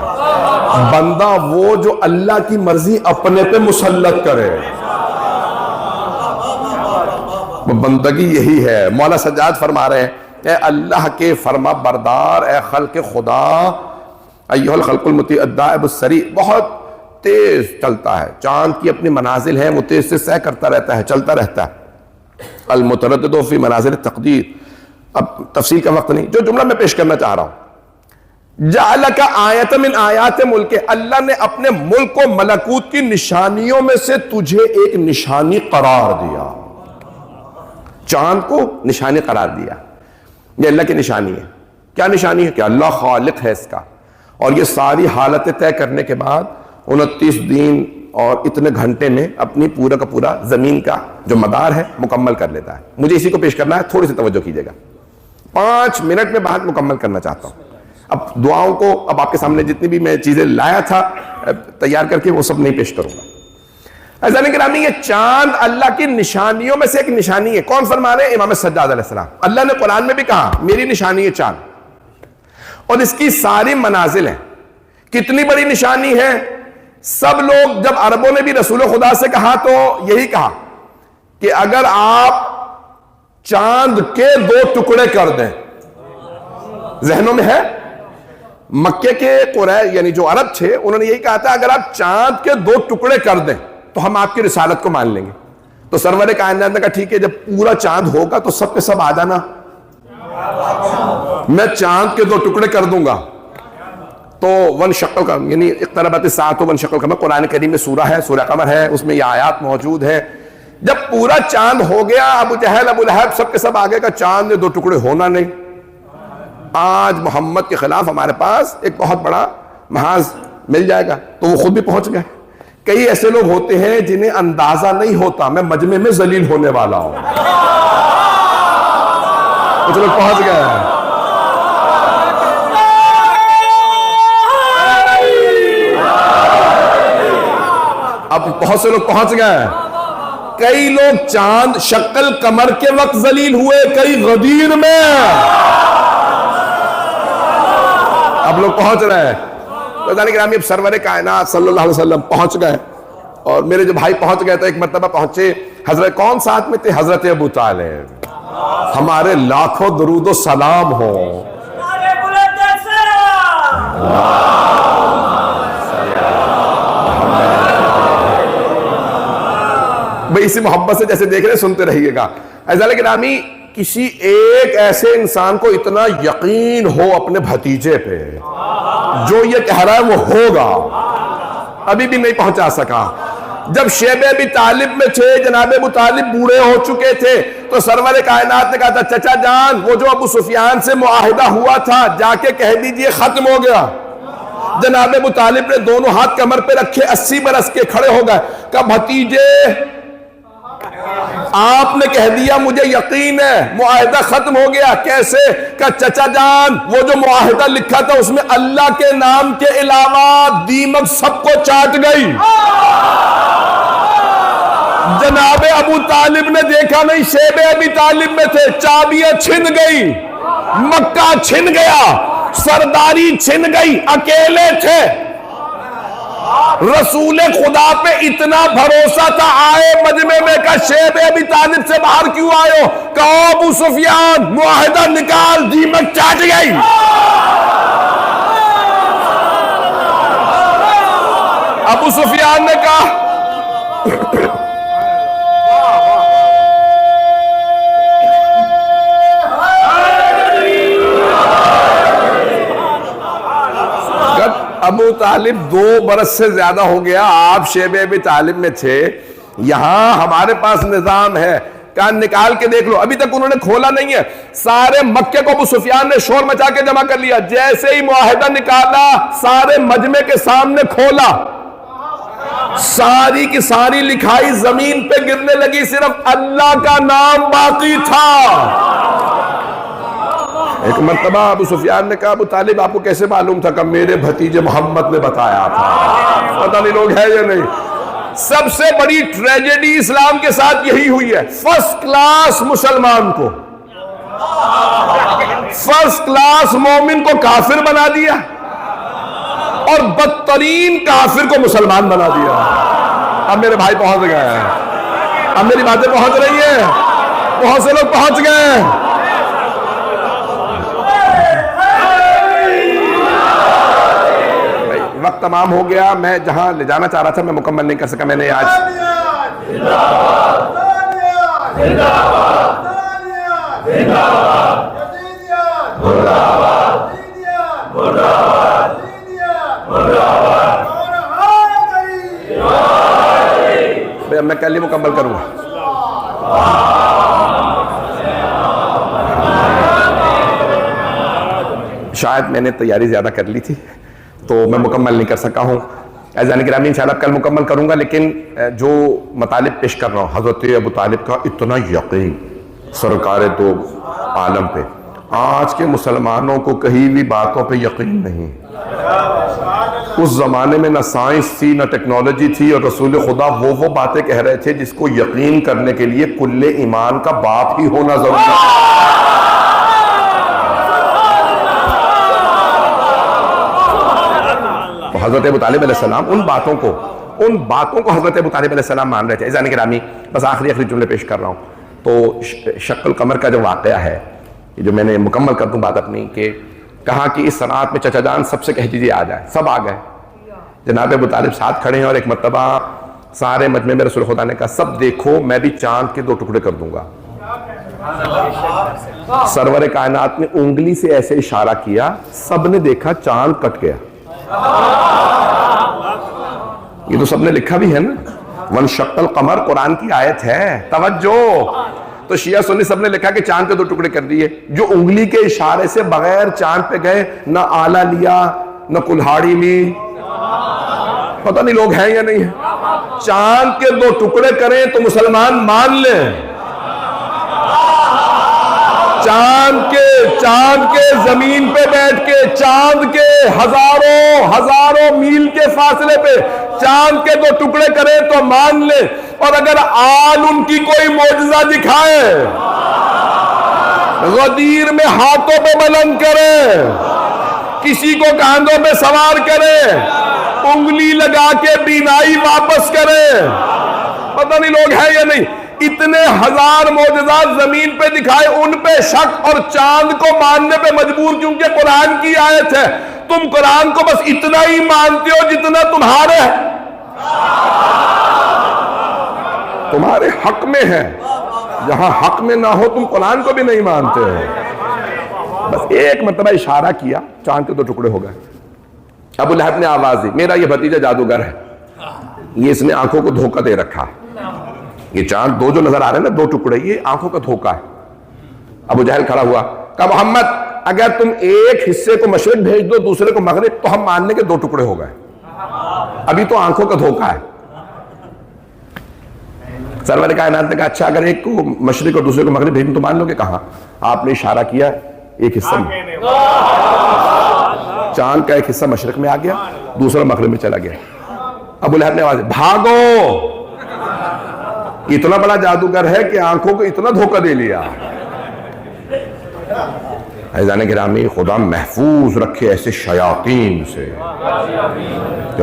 بندہ وہ جو اللہ کی مرضی اپنے پہ مسلط کرے, بندگی یہی ہے. مولا سجاد فرما رہے ہیں اے اللہ کے فرما بردار, اے خلق خدا, ایھا الخلق المطیع الدائب السریع. بہت تیز چلتا ہے. چاند کی اپنی منازل ہیں, وہ تیز سے سیر کرتا رہتا ہے, چلتا رہتا ہے. المتردد فی منازل تقدیر. اب تفصیل کا وقت نہیں. جو جملہ میں پیش کرنا چاہ رہا ہوں, جعلک آیۃ من آیات ملک, اللہ نے اپنے ملک و ملکوت کی نشانیوں میں سے تجھے ایک نشانی قرار دیا. چاند کو نشانی قرار دیا. یہ اللہ کی نشانی ہے. کیا نشانی ہے؟ کہ اللہ خالق ہے اس کا, اور یہ ساری حالتیں طے کرنے کے بعد 29 دن اور اتنے گھنٹے میں اپنی پورا کا پورا زمین کا جو مدار ہے مکمل کر لیتا ہے. مجھے اسی کو پیش کرنا ہے, تھوڑی سی توجہ کیجیے گا. 5 منٹ میں بات مکمل کرنا چاہتا ہوں. اب دعاؤں کو اب آپ کے سامنے جتنی بھی میں چیزیں لایا تھا تیار کر کے وہ سب نہیں پیش کروں گا. عزیزان گرامی, یہ چاند اللہ کی نشانیوں میں سے ایک نشانی ہے. کون فرما رہے ہیں؟ امام سجاد علیہ السلام. اللہ نے قرآن میں بھی کہا میری نشانی ہے چاند, اور اس کی ساری منازل ہیں. کتنی بڑی نشانی ہے. سب لوگ, جب عربوں نے بھی رسول خدا سے کہا تو یہی کہا کہ اگر آپ چاند کے 2 ٹکڑے کر دیں. ذہنوں میں ہے مکے کے قریش یعنی جو عرب تھے, انہوں نے یہی کہا تھا اگر آپ چاند کے 2 ٹکڑے کر دیں تو ہم آپ کی رسالت کو مان لیں گے. تو سرور کائنات نے کہا ٹھیک ہے, جب پورا چاند ہوگا تو سب کے سب آ جانا, میں چاند کے 2 ٹکڑے کر دوں گا. تو وانشق القمر یعنی اقتربت الساعۃ وانشق القمر قرآن کریم میں سورہ ہے, سورہ قمر ہے, اس میں یہ آیات موجود ہے. جب پورا چاند ہو گیا, ابو جہل ابو لہب سب کے سب آگے کا چاند نے 2 ٹکڑے ہونا نہیں. آج محمد کے خلاف ہمارے پاس ایک بہت بڑا محاذ مل جائے گا. تو وہ خود بھی پہنچ گئے. کئی ایسے لوگ ہوتے ہیں جنہیں اندازہ نہیں ہوتا میں مجمع میں ذلیل ہونے والا ہوں. کچھ لوگ پہنچ گئے ہیں. اب بہت سے لوگ پہنچ گئے. کئی لوگ چاند شکل قمر کے وقت ذلیل ہوئے, کئی غدیر میں. اب لوگ پہنچ رہے ہیں. گرامی اب سرور کائنات صلی اللہ علیہ وسلم پہنچ گئے, اور میرے جو بھائی پہنچ گئے تو ایک مرتبہ پہنچے. حضرت کون ساتھ میں تھے؟ حضرت ابو طالب ہمارے لاکھوں درود و سلام ہو. بھئی اسی محبت سے جیسے دیکھ رہے سنتے رہیے گا. عزیزان گرامی، کسی ایک ایسے انسان کو اتنا یقین ہو اپنے بھتیجے پہ، جو یہ کہہ رہا ہے وہ ہوگا، ابھی بھی نہیں پہنچا سکا. جب شیب ابی طالب میں تھے، جناب ابو طالب بوڑھے ہو چکے تھے، تو سرور کائنات نے کہا تھا چچا جان وہ جو ابو سفیان سے معاہدہ ہوا تھا جا کے کہہ دیجئے ختم ہو گیا. جناب ابو طالب نے دونوں ہاتھ کمر پہ رکھے، 80 برس کے کھڑے ہو گئے. کہا بھتیجے آپ نے کہہ دیا، مجھے یقین ہے معاہدہ ختم ہو گیا. کیسے؟ کہ چچا جان وہ جو معاہدہ لکھا تھا اس میں اللہ کے نام کے علاوہ دیمک سب کو چاٹ گئی. جناب ابو طالب نے دیکھا نہیں، شیب ابی طالب میں تھے، چابیاں چھن گئی، مکہ چھن گیا، سرداری چھن گئی، اکیلے تھے. رسول خدا پہ اتنا بھروسہ تھا، آئے مجمع میں کہا شیب ابی طالب سے باہر کیوں آئے ہو؟ کہا ابو سفیان معاہدہ نکال، دیمک چاٹ گئی. ابو سفیان نے کہا ابو طالب 2 برس سے زیادہ ہو گیا، آپ شیب ابی طالب میں تھے، یہاں ہمارے پاس نظام ہے، کان نکال کے دیکھ لو. ابھی تک انہوں نے کھولا نہیں ہے. سارے مکے کو ابو سفیان نے شور مچا کے جمع کر لیا. جیسے ہی معاہدہ نکالا سارے مجمع کے سامنے کھولا، ساری کی ساری لکھائی زمین پہ گرنے لگی، صرف اللہ کا نام باقی تھا. ایک مرتبہ ابو سفیان نے کہا ابو طالب آپ کو کیسے معلوم تھا؟ کہ میرے بھتیجے محمد نے بتایا تھا. پتہ نہیں لوگ ہے یا نہیں. سب سے بڑی ٹریجڈی اسلام کے ساتھ یہی ہوئی ہے. فرسٹ کلاس مسلمان کو، فرسٹ کلاس مومن کو کافر بنا دیا، اور بدترین کافر کو مسلمان بنا دیا. اب میرے بھائی پہنچ گئے ہیں، اب میری باتیں پہنچ رہی ہیں، بہت سے لوگ پہنچ گئے ہیں. وقت تمام ہو گیا. میں جہاں لے جانا چاہ رہا تھا میں مکمل نہیں کر سکا. میں نے آج اب میں کل ہی مکمل کروں گا. شاید میں نے تیاری زیادہ کر لی تھی تو میں مکمل نہیں کر سکا ہوں. عزیزان گرامی انشاءاللہ کل مکمل کروں گا. لیکن جو مطالب پیش کر رہا ہوں، حضرت ابو طالب کا اتنا یقین سرکار دو عالم پہ، آج کے مسلمانوں کو کہیں بھی باتوں پہ یقین نہیں. اس زمانے میں نہ سائنس تھی نہ ٹیکنالوجی تھی، اور رسول خدا وہ باتیں کہہ رہے تھے جس کو یقین کرنے کے لیے کل ایمان کا باپ ہی ہونا ضروری ہے. حضرت ابو طالب علیہ السلام ان باتوں کو حضرت ابو طالب علیہ السلام مان رہے تھے. عزیزان گرامی بس آخری جملے پیش کر رہا ہوں. تو شق القمر کا جو واقعہ ہے، جو میں نے مکمل کر دوں بات اپنی، کہ کہا کہ اس رات میں چچا جان سب سے کہہ دیجیے آ جائے. سب آ گئے. جناب ابو طالب ساتھ کھڑے ہیں، اور ایک مرتبہ سارے مجمع میں رسول خدا نے کہا سب دیکھو میں بھی چاند کے 2 ٹکڑے کر دوں گا. سرور کائنات نے انگلی سے ایسے اشارہ کیا، سب نے دیکھا چاند کٹ گیا. یہ تو سب نے لکھا بھی ہے نا، وانشق القمر قرآن کی آیت ہے. توجہ. تو شیعہ سنی سب نے لکھا کہ چاند کے 2 ٹکڑے کر دیے. جو انگلی کے اشارے سے بغیر چاند پہ گئے، نہ آلہ لیا نہ کلہاڑی لی. پتہ نہیں لوگ ہیں یا نہیں ہیں. چاند کے 2 ٹکڑے کریں تو مسلمان مان لیں. چاند کے زمین پہ بیٹھ کے، چاند کے ہزاروں میل کے فاصلے پہ چاند کے 2 ٹکڑے کریں تو مان لیں. اور اگر آل ان کی کوئی معجزہ دکھائے، غدیر میں ہاتھوں پہ بلند کرے، کسی کو کاندھوں پہ سوار کرے، انگلی لگا کے بینائی واپس کرے، پتہ نہیں لوگ ہیں یا نہیں. اتنے ہزار معجزات زمین پہ دکھائے، ان پہ شک اور چاند کو ماننے پہ مجبور کیونکہ قرآن کی آیت ہے. تم قرآن کو بس اتنا ہی مانتے ہو جتنا تمہارے حق میں ہے. جہاں حق میں نہ ہو تم قرآن کو بھی نہیں مانتے ہو. بس ایک مرتبہ اشارہ کیا، چاند کے 2 ٹکڑے ہو گئے. ابو لہب نے آواز دی، میرا یہ بھتیجا جادوگر ہے، یہ اس نے آنکھوں کو دھوکہ دے رکھا. یہ چاند 2 جو نظر آ رہے ہیں نا 2 ٹکڑے، یہ آنکھوں کا دھوکہ ہے. ابو جہل کھڑا ہوا، کہا محمد اگر تم ایک حصے کو مشرق بھیج دو دوسرے کو مغرب تو ہم ماننے کے 2 ٹکڑے ہو گئے، ابھی تو آنکھوں کا دھوکہ ہے. سرور کائنات نے کہا اچھا اگر ایک کو مشرق اور دوسرے کو مغرب بھیج دو تو مان لو گے؟ کہاں. آپ نے اشارہ کیا ایک حصہ میں، چاند کا ایک حصہ مشرق میں آ گیا، دوسرا مغرب میں چلا گیا. ابو لہب نے آواز دی، بھاگو، اتنا بڑا جادوگر ہے کہ آنکھوں کو اتنا دھوکہ دے لیا. عزیزان گرامی، خدا محفوظ رکھے ایسے شیاطین سے.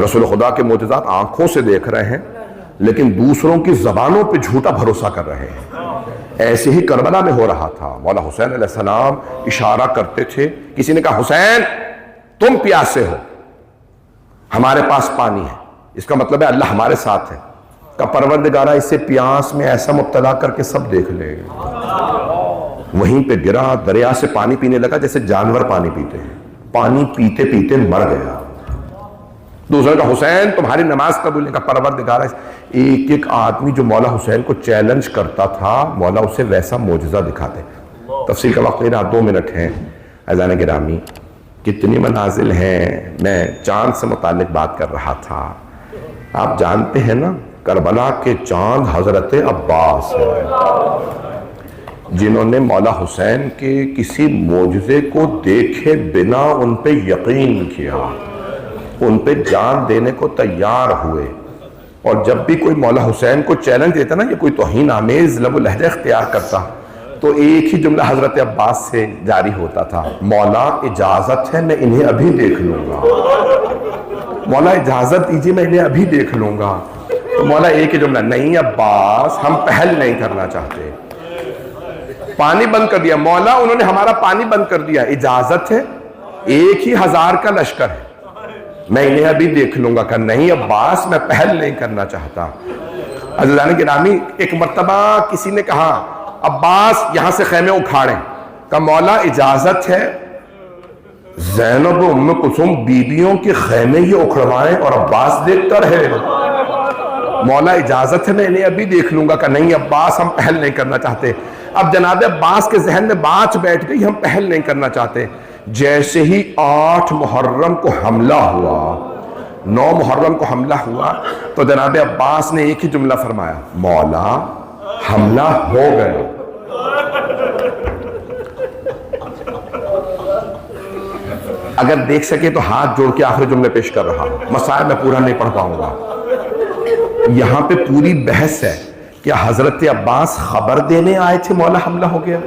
رسول خدا کے معجزات آنکھوں سے دیکھ رہے ہیں لیکن دوسروں کی زبانوں پہ جھوٹا بھروسہ کر رہے ہیں. ایسے ہی کربلا میں ہو رہا تھا. مولا حسین علیہ السلام اشارہ کرتے تھے، کسی نے کہا حسین تم پیاسے ہو، ہمارے پاس پانی ہے، اس کا مطلب ہے اللہ ہمارے ساتھ ہے. کہ پروردگارہ اسے پیاس میں ایسا مبتلا کر کے سب دیکھ لے. وہیں پہ گرا، دریا سے پانی پینے لگا جیسے جانور پانی پیتے ہیں، پانی پیتے پیتے مر گیا. دوسرا کا حسین تمہاری نماز قبول نہیں. کا پروردگارہ ایک ایک آدمی جو مولا حسین کو چیلنج کرتا تھا مولا اسے ویسا معجزہ دکھاتے. تفسیر کا وقت میرا 2 منٹ ہے. عزیزان گرامی، کتنی منازل ہیں. میں چاند سے متعلق بات کر رہا تھا. آپ جانتے ہیں نا کربلا کے چاند حضرت عباس ہیں، جنہوں نے مولا حسین کے کسی معجزے کو دیکھے بنا ان پہ یقین کیا، ان پہ جان دینے کو تیار ہوئے. اور جب بھی کوئی مولا حسین کو چیلنج دیتا نا، یا کوئی توہین آمیز لب و لہجہ اختیار کرتا تو ایک ہی جملہ حضرت عباس سے جاری ہوتا تھا، مولا اجازت ہے میں انہیں ابھی دیکھ لوں گا. مولا اجازت دیجیے میں انہیں ابھی دیکھ لوں گا. تو مولا ایک ہی جملہ، نہیں عباس ہم پہل نہیں کرنا چاہتے. پانی بند کر دیا مولا، انہوں نے ہمارا پانی بند کر دیا، اجازت ہے، ایک ہی 1000 کا لشکر ہے، میں انہیں ابھی دیکھ لوں گا. کہ نہیں عباس میں پہل نہیں کرنا چاہتا. عزیزان گرامی، ایک مرتبہ کسی نے کہا عباس یہاں سے خیمے اکھاڑیں. کہ مولا اجازت ہے زینب و ام کلثوم بیویوں کے خیمے ہی اکھڑوائیں اور عباس دیکھتا رہے. مولا اجازت ہے میں انہیں ابھی دیکھ لوں گا. کہ نہیں عباس ہم پہل نہیں کرنا چاہتے. اب جناب عباس کے ذہن میں بات بیٹھ گئی ہم پہل نہیں کرنا چاہتے. جیسے ہی 8 محرم کو حملہ ہوا، 9 محرم کو حملہ ہوا تو جناب عباس نے ایک ہی جملہ فرمایا، مولا حملہ ہو گیا. اگر دیکھ سکے تو ہاتھ جوڑ کے آخری جملے پیش کر رہا ہوں، مسائل میں پورا نہیں پڑھ پاؤں گا. یہاں پہ پوری بحث ہے کیا حضرت عباس خبر دینے آئے تھے مولا حملہ ہو گیا؟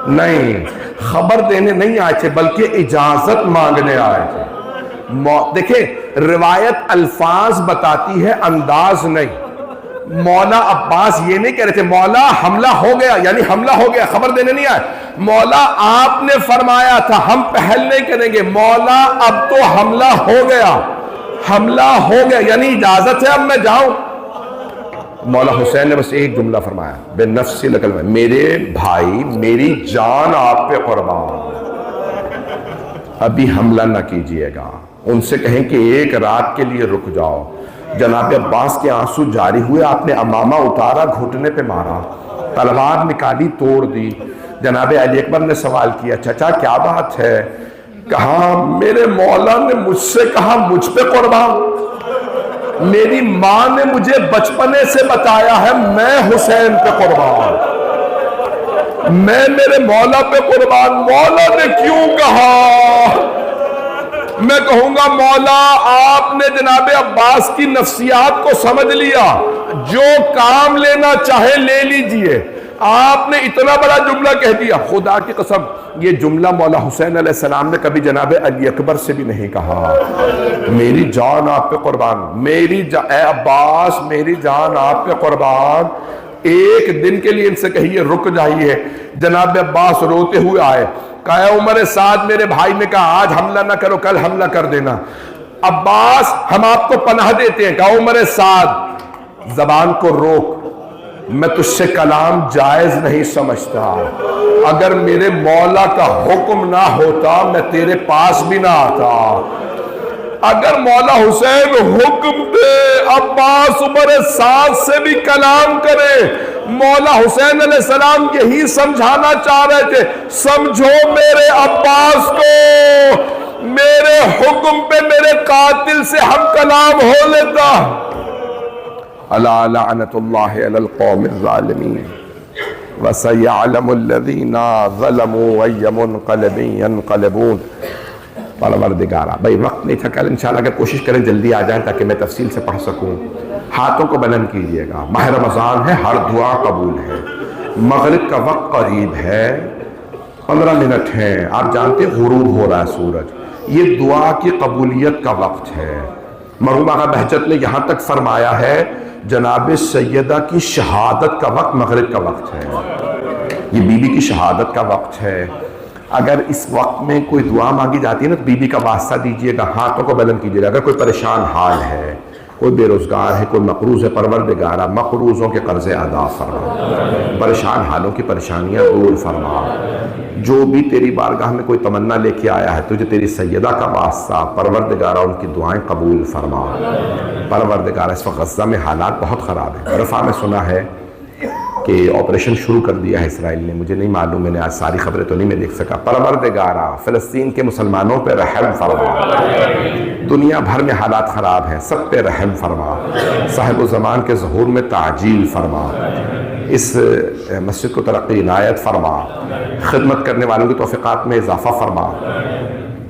نہیں، خبر دینے نہیں آئے تھے بلکہ اجازت مانگنے آئے تھے. دیکھیں روایت الفاظ بتاتی ہے، انداز نہیں. مولا عباس یہ نہیں کہہ رہے تھے مولا حملہ ہو گیا یعنی حملہ ہو گیا، خبر دینے نہیں آئے. مولا آپ نے فرمایا تھا ہم پہل نہیں کریں گے، مولا اب تو حملہ ہو گیا، حملہ ہو گیا یعنی اجازت ہے اب میں جاؤں. مولا حسین نے بس ایک جملہ فرمایا، بے نفسی لکل میں، میرے بھائی میری جان آپ پہ قربان، ابھی حملہ نہ کیجئے گا. ان سے کہیں کہ ایک رات کے لیے رک جاؤ. جناب عباس کے آنسو جاری ہوئے، آپ نے امامہ اتارا، گھٹنے پہ مارا، تلوار نکالی توڑ دی. جناب علی اکبر نے سوال کیا چچا کیا بات ہے؟ کہا میرے مولا نے مجھ سے کہا مجھ پہ قربان. میری ماں نے مجھے بچپنے سے بتایا ہے میں حسین پہ قربان، میں میرے مولا پہ قربان. مولا نے کیوں کہا؟ میں کہوں گا مولا آپ نے جناب عباس کی نفسیات کو سمجھ لیا، جو کام لینا چاہے لے لیجئے. آپ نے اتنا بڑا جملہ کہہ دیا. خدا کی قسم یہ جملہ مولا حسین علیہ السلام نے کبھی جناب علی اکبر سے بھی نہیں کہا. میری جان آپ پہ قربان، میری اے عباس میری جان آپ پہ قربان. ایک دن کے لیے ان سے کہیے رک جائیے. جناب عباس روتے ہوئے آئے, کہا عمر سعد میرے بھائی نے کہا آج حملہ نہ کرو, کل حملہ کر دینا. عباس ہم آپ کو پناہ دیتے ہیں. کہا عمر سعد زبان کو روک, میں تجھ سے کلام جائز نہیں سمجھتا. اگر میرے مولا کا حکم نہ ہوتا میں تیرے پاس بھی نہ آتا. اگر مولا حسین حکم دے عباس عمر سعد سے بھی کلام کرے. مولا حسین علیہ السلام یہی سمجھانا چاہ رہے تھے, سمجھو میرے عباس کو, میرے حکم پہ میرے قاتل سے ہم کلام ہو لیتا. الا لعنت اللہ علی القوم الظالمین وسیعلم الذین ظلموا ای منقلب ینقلبون. پروردگارا, بھائی وقت نہیں تھا, کل انشاءاللہ اگر کوشش کریں جلدی آ جائیں تاکہ میں تفصیل سے پڑھ سکوں. ہاتھوں کو بلند کیجئے گا, ماہ رمضان ہے, ہر دعا قبول ہے. مغرب کا وقت قریب ہے, 15 منٹ ہیں. آپ جانتے غروب ہو رہا ہے سورج. یہ دعا کی قبولیت کا وقت ہے. مرحوم آقا بہجت نے یہاں تک فرمایا ہے جناب سیدہ کی شہادت کا وقت مغرب کا وقت ہے. یہ بی بی کی شہادت کا وقت ہے. اگر اس وقت میں کوئی دعا مانگی جاتی ہے نا تو بی بی کا واسطہ دیجئے گا, ہاتھوں کو بلند کیجئے گا. اگر کوئی پریشان حال ہے, کوئی بے روزگار ہے, کوئی مقروض ہے, پروردگارہ مقروضوں کے قرضے ادا فرما, پریشان حالوں کی پریشانیاں دور فرما. جو بھی تیری بارگاہ میں کوئی تمنا لے کے آیا ہے تجھے تیری سیدہ کا واسطہ, پروردگارہ ان کی دعائیں قبول فرما. پروردگارہ اس وقت غزہ میں حالات بہت خراب ہیں. رفح میں سنا ہے کہ آپریشن شروع کر دیا ہے اسرائیل نے, مجھے نہیں معلوم, میں نے آج ساری خبریں تو نہیں میں دیکھ سکا. پروردگارہ فلسطین کے مسلمانوں پہ رحم فرما. دنیا بھر میں حالات خراب ہیں, سب پہ رحم فرما. صاحب الزمان کے ظہور میں تعجیل فرما. اس مسجد کو ترقی عنایت فرما. خدمت کرنے والوں کی توفیقات میں اضافہ فرما.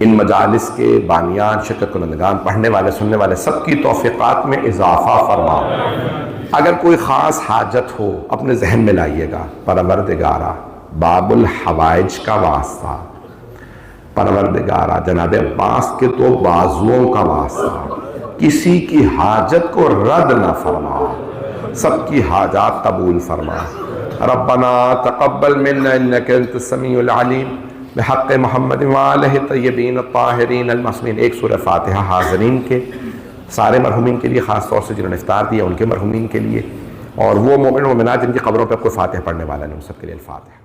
ان مجالس کے بانیان, شرکت کنندگان, پڑھنے والے, سننے والے, سب کی توفیقات میں اضافہ فرما. اگر کوئی خاص حاجت ہو اپنے ذہن میں لائیے گا. پروردگارہ باب الحوائج کا واسطہ, پروردگارہ جناب عباس کے تو بازوؤں کا واسطہ, کسی کی حاجت کو رد نہ فرما, سب کی حاجات قبول فرما. ربنا تقبل منا انک انت السمیع العلیم بحق محمد وآلہ الطیبین الطاہرین المعصومین. ایک سورہ فاتحہ حاضرین کے, سارے مرحومین کے لیے, خاص طور سے جنہوں نے افطار دیا ان کے مرحومین کے لیے, اور وہ مومن و مومنات جن کی قبروں پہ کوئی فاتحہ پڑھنے والا نہیں, ان سب کے لیے الفاتحہ.